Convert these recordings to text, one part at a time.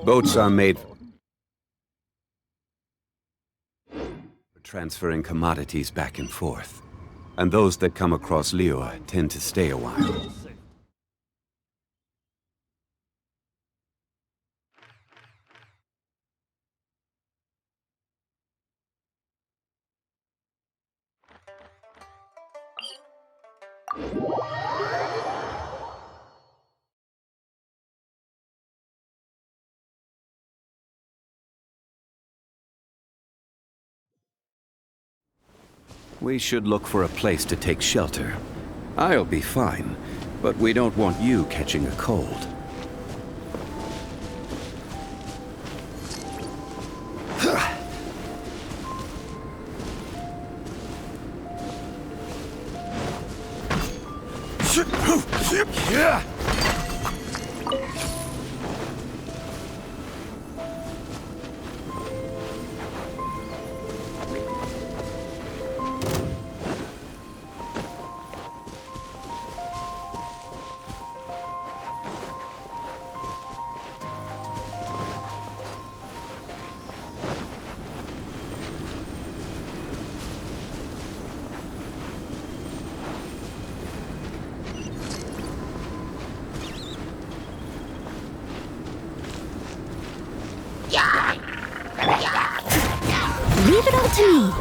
Boats are made for transferring commodities back and forth. And those that come across Liyue tend to stay a while. We should look for a place to take shelter. I'll be fine, but we don't want you catching a cold. Leave it all to me.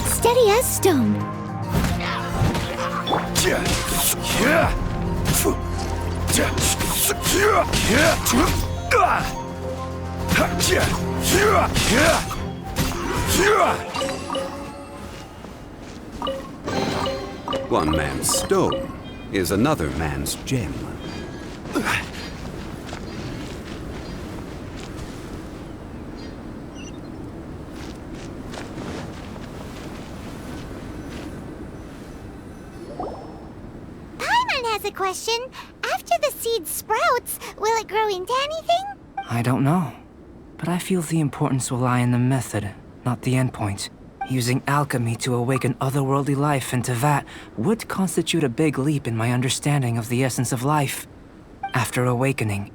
Steady as stone. One man's stone is another man's gem. A question. After the seed sprouts, will it grow into anything? I don't know, but I feel the importance will lie in the method, not the endpoint. Using alchemy to awaken otherworldly life into that would constitute a big leap in my understanding of the essence of life. After awakening,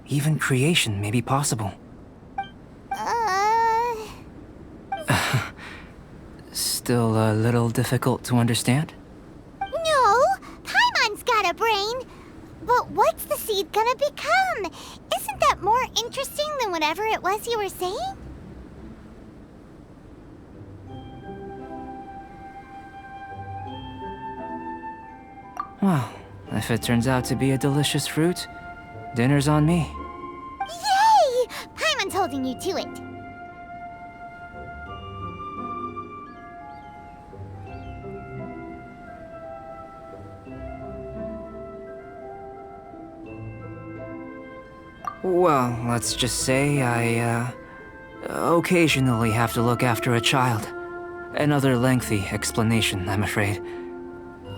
even creation may be possible. Still a little difficult to understand? Got a brain. But what's the seed gonna become? Isn't that more interesting than whatever it was you were saying? Well, if it turns out to be a delicious fruit, dinner's on me. Yay! Paimon's holding you to it. Well, let's just say I, occasionally have to look after a child. Another lengthy explanation, I'm afraid.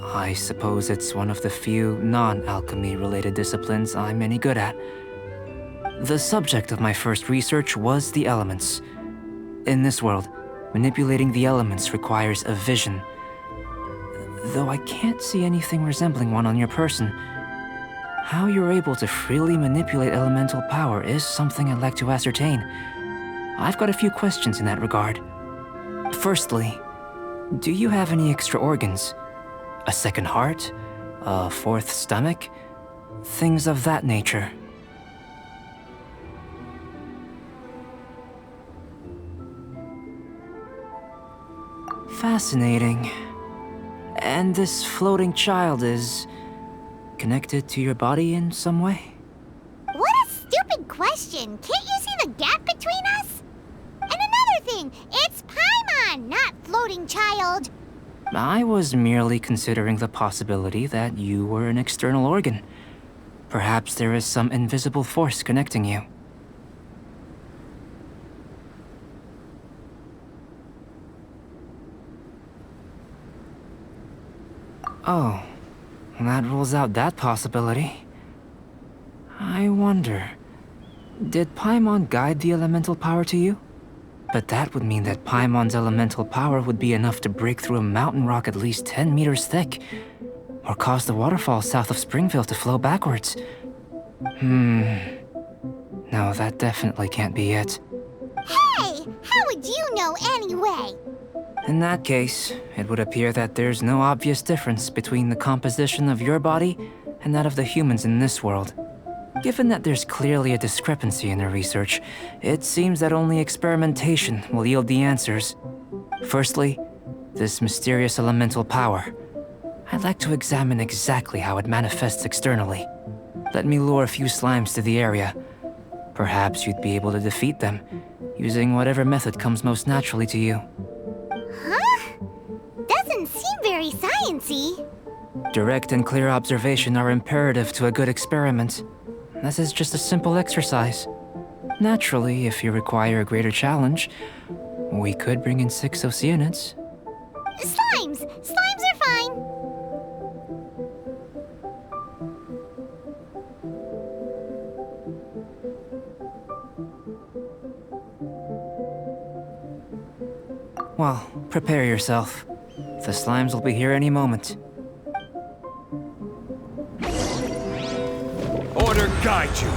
I suppose it's one of the few non-alchemy-related disciplines I'm any good at. The subject of my first research was the elements. In this world, manipulating the elements requires a vision. Though I can't see anything resembling one on your person, how you're able to freely manipulate elemental power is something I'd like to ascertain. I've got a few questions in that regard. Firstly, do you have any extra organs? A second heart? A fourth stomach? Things of that nature. Fascinating. And this floating child is connected to your body in some way? What a stupid question! Can't you see the gap between us? And another thing, it's Paimon, not floating child. I was merely considering the possibility that you were an external organ. Perhaps there is some invisible force connecting you. Oh, that rules out that possibility. I wonder, did Paimon guide the elemental power to you? But that would mean that Paimon's elemental power would be enough to break through a mountain rock at least 10 meters thick, or cause the waterfall south of Springville to flow backwards. No, that definitely can't be it. Hey! How would you know anyway? In that case, it would appear that there's no obvious difference between the composition of your body and that of the humans in this world. Given that there's clearly a discrepancy in her research, it seems that only experimentation will yield the answers. Firstly, this mysterious elemental power. I'd like to examine exactly how it manifests externally. Let me lure a few slimes to the area. Perhaps you'd be able to defeat them, using whatever method comes most naturally to you. Huh? Doesn't seem very sciencey. Direct and clear observation are imperative to a good experiment. This is just a simple exercise. Naturally, if you require a greater challenge, we could bring in 6 Oceanids. Slimes! Slimes are fine! Well, prepare yourself. The slimes will be here any moment. Order guide you.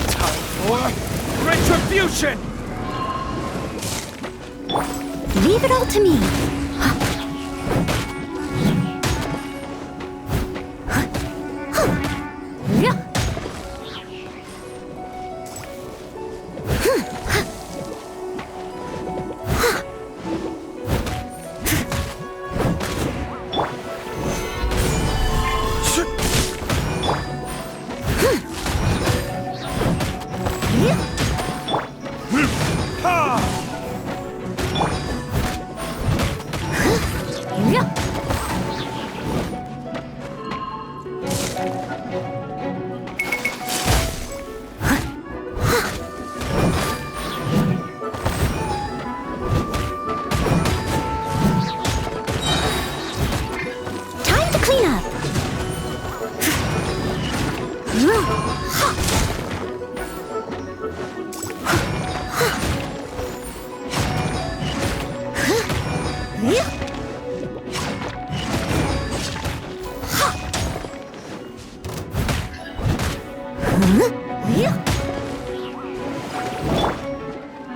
Time for retribution! Leave it all to me.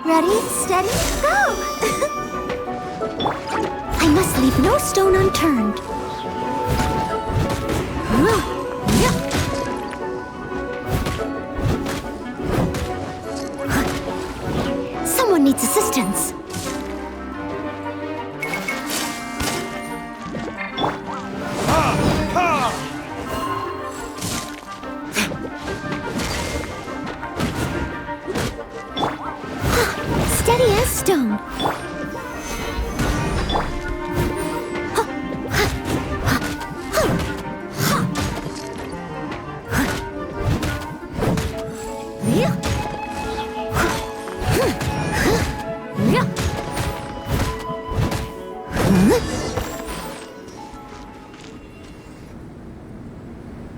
Ready, steady, go! I must leave no stone unturned. Someone needs assistance. Steady as stone.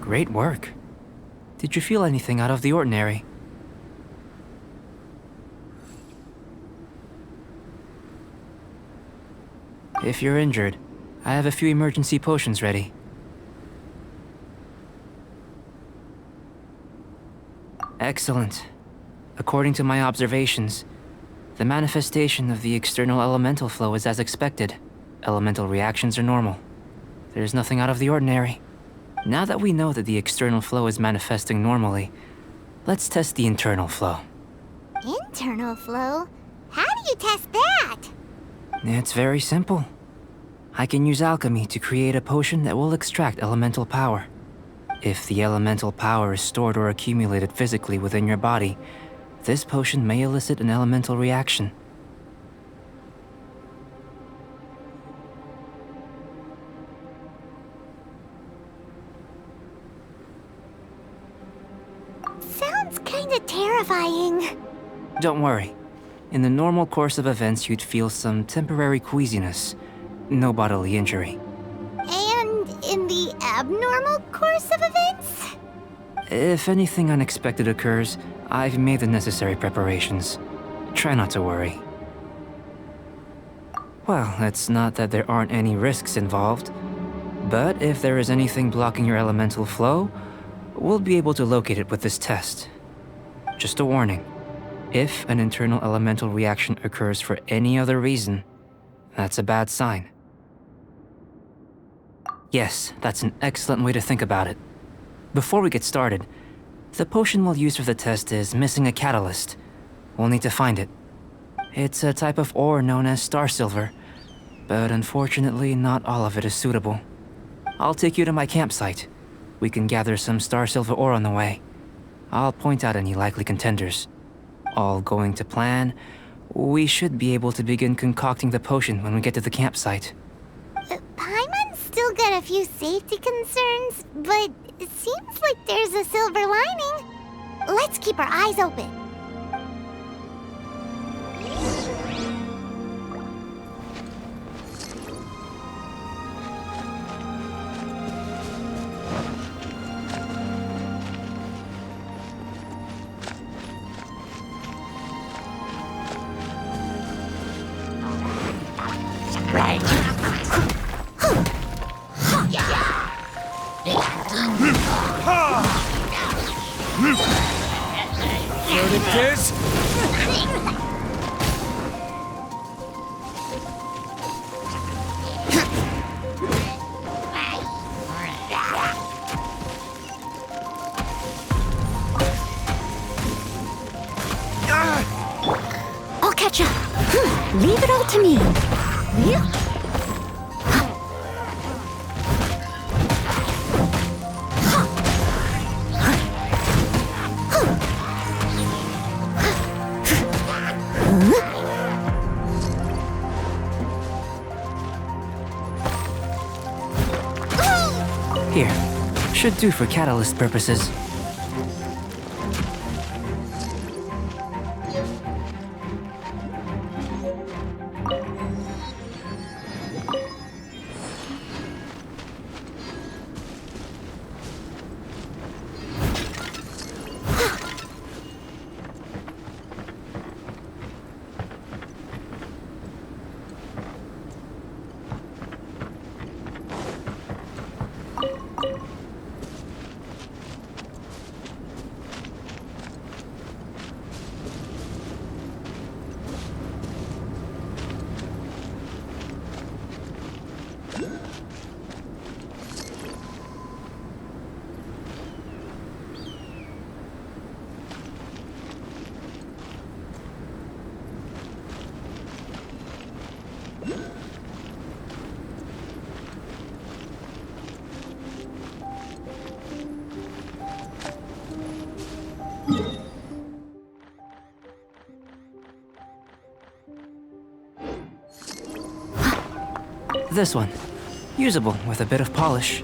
Great work. Did you feel anything out of the ordinary? If you're injured, I have a few emergency potions ready. Excellent. According to my observations, the manifestation of the external elemental flow is as expected. Elemental reactions are normal. There's nothing out of the ordinary. Now that we know that the external flow is manifesting normally, let's test the internal flow. Internal flow? How do you test that? It's very simple. I can use alchemy to create a potion that will extract elemental power. If the elemental power is stored or accumulated physically within your body, this potion may elicit an elemental reaction. Sounds kinda terrifying. Don't worry. In the normal course of events, you'd feel some temporary queasiness. No bodily injury. And in the abnormal course of events? If anything unexpected occurs, I've made the necessary preparations. Try not to worry. Well, it's not that there aren't any risks involved, but if there is anything blocking your elemental flow, we'll be able to locate it with this test. Just a warning. If an internal elemental reaction occurs for any other reason, that's a bad sign. Yes, that's an excellent way to think about it. Before we get started, the potion we'll use for the test is missing a catalyst. We'll need to find it. It's a type of ore known as star silver, but unfortunately not all of it is suitable. I'll take you to my campsite. We can gather some star silver ore on the way. I'll point out any likely contenders. All going to plan, we should be able to begin concocting the potion when we get to the campsite. Paimon's still got a few safety concerns, but it seems like there's a silver lining. Let's keep our eyes open. There it is! I'll catch up. Leave it all to me. Here, should do for catalyst purposes. This one. Usable with a bit of polish.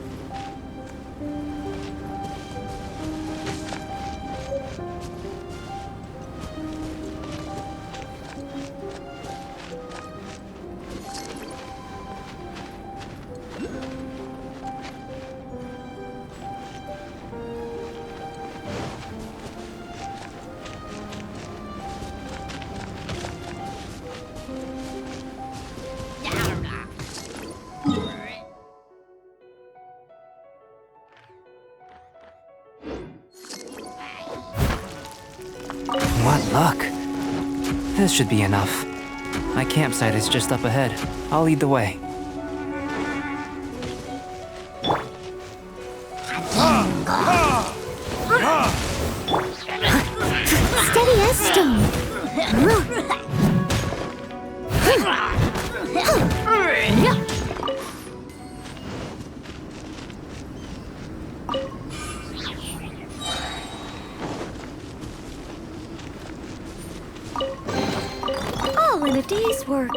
What luck. This should be enough. My campsite is just up ahead. I'll lead the way. Steady as stone. All in a day's work.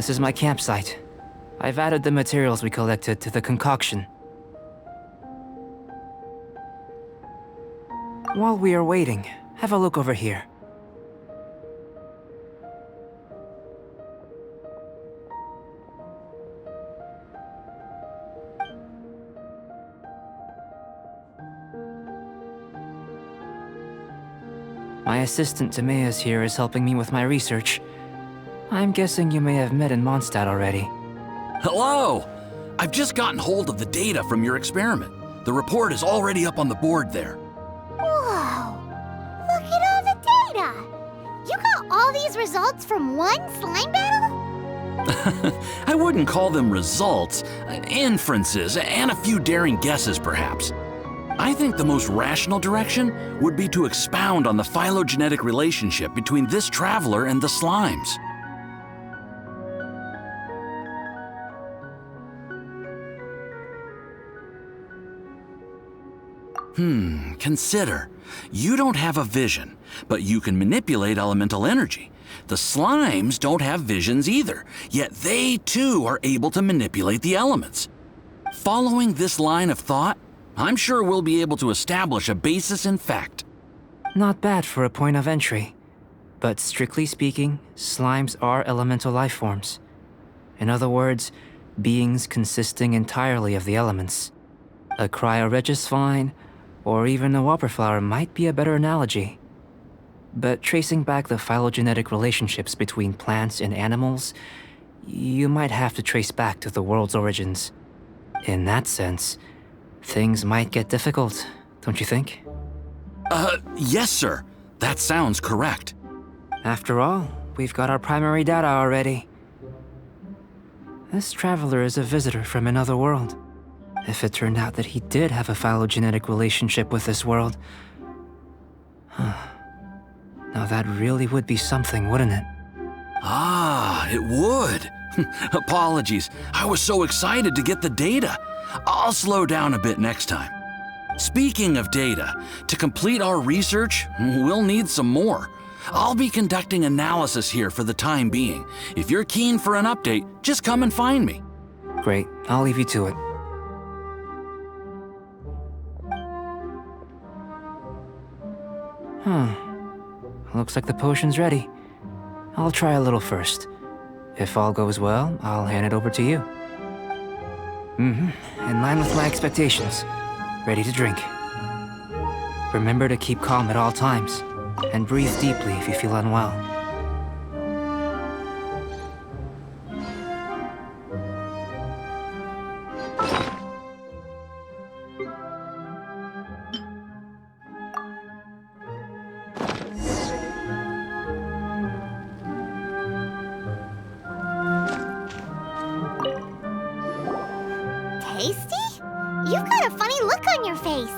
This is my campsite. I've added the materials we collected to the concoction. While we are waiting, have a look over here. My assistant Timaeus here is helping me with my research. I'm guessing you may have met in Mondstadt already. Hello! I've just gotten hold of the data from your experiment. The report is already up on the board there. Whoa! Look at all the data! You got all these results from one slime battle? I wouldn't call them results, inferences, and a few daring guesses perhaps. I think the most rational direction would be to expound on the phylogenetic relationship between this traveler and the slimes. Consider. You don't have a vision, but you can manipulate elemental energy. The slimes don't have visions either, yet they too are able to manipulate the elements. Following this line of thought, I'm sure we'll be able to establish a basis in fact. Not bad for a point of entry. But strictly speaking, slimes are elemental life forms. In other words, beings consisting entirely of the elements. A cryoregis vine, or even a whopperflower might be a better analogy. But tracing back the phylogenetic relationships between plants and animals, you might have to trace back to the world's origins. In that sense, things might get difficult, don't you think? Yes, sir. That sounds correct. After all, we've got our primary data already. This traveler is a visitor from another world. If it turned out that he did have a phylogenetic relationship with this world... Now that really would be something, wouldn't it? Ah, it would. Apologies. I was so excited to get the data. I'll slow down a bit next time. Speaking of data, to complete our research, we'll need some more. I'll be conducting analysis here for the time being. If you're keen for an update, just come and find me. Great, I'll leave you to it. Looks like the potion's ready. I'll try a little first. If all goes well, I'll hand it over to you. In line with my expectations. Ready to drink. Remember to keep calm at all times, and breathe deeply if you feel unwell. Tasty? You've got a funny look on your face.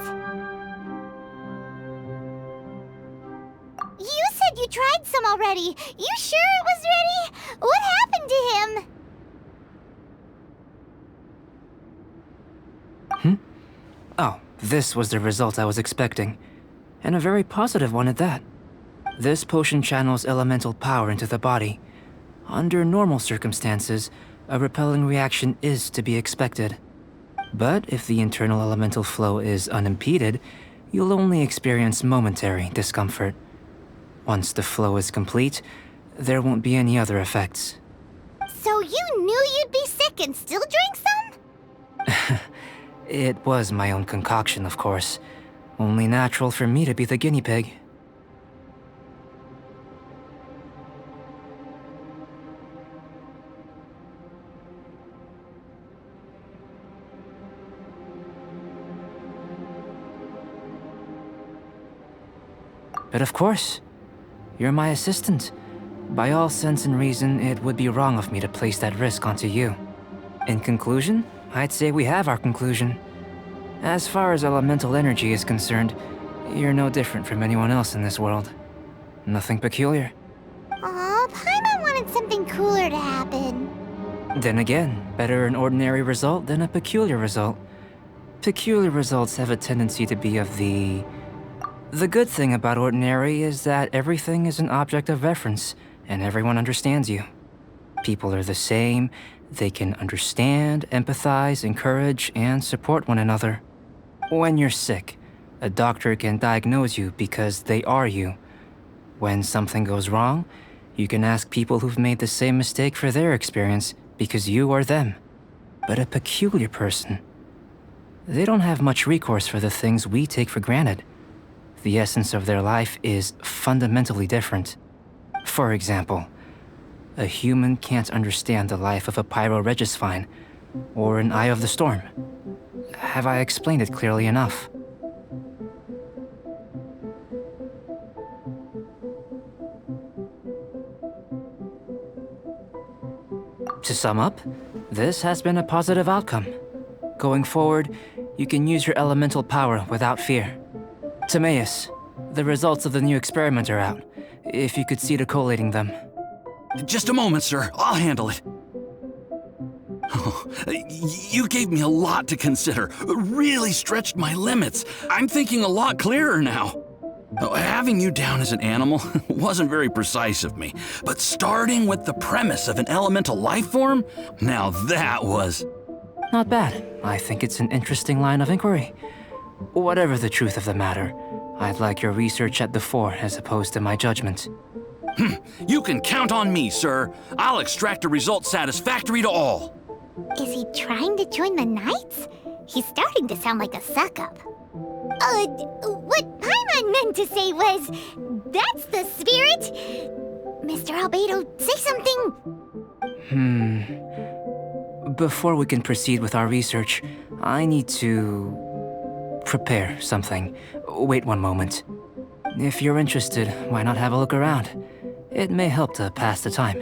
You said you tried some already. You sure it was ready? What happened to him? Oh, this was the result I was expecting. And a very positive one at that. This potion channels elemental power into the body. Under normal circumstances, a repelling reaction is to be expected. But if the internal elemental flow is unimpeded, you'll only experience momentary discomfort. Once the flow is complete, there won't be any other effects. So you knew you'd be sick and still drank some? It was my own concoction, of course. Only natural for me to be the guinea pig. But of course, you're my assistant. By all sense and reason, it would be wrong of me to place that risk onto you. In conclusion, I'd say we have our conclusion. As far as elemental energy is concerned, you're no different from anyone else in this world. Nothing peculiar. Aw, Paimon wanted something cooler to happen. Then again, better an ordinary result than a peculiar result. Peculiar results have a tendency to be of the... The good thing about ordinary is that everything is an object of reference, and everyone understands you. People are the same. They can understand, empathize, encourage, and support one another. When you're sick, a doctor can diagnose you because they are you. When something goes wrong, you can ask people who've made the same mistake for their experience because you are them. But a peculiar person, they don't have much recourse for the things we take for granted. The essence of their life is fundamentally different. For example, a human can't understand the life of a pyro-regisvine or an eye of the storm. Have I explained it clearly enough? To sum up, this has been a positive outcome. Going forward, you can use your elemental power without fear. Timaeus, the results of the new experiment are out. If you could see to collating them. Just a moment, sir. I'll handle it. Oh, you gave me a lot to consider. Really stretched my limits. I'm thinking a lot clearer now. Having you down as an animal wasn't very precise of me, but starting with the premise of an elemental life form, now that was... Not bad. I think it's an interesting line of inquiry. Whatever the truth of the matter, I'd like your research at the fore as opposed to my judgment. You can count on me, sir. I'll extract a result satisfactory to all. Is he trying to join the Knights? He's starting to sound like a suck-up. What Paimon meant to say was, that's the spirit! Mr. Albedo, say something! Before we can proceed with our research, I need to... prepare something. Wait one moment. If you're interested, why not have a look around? It may help to pass the time.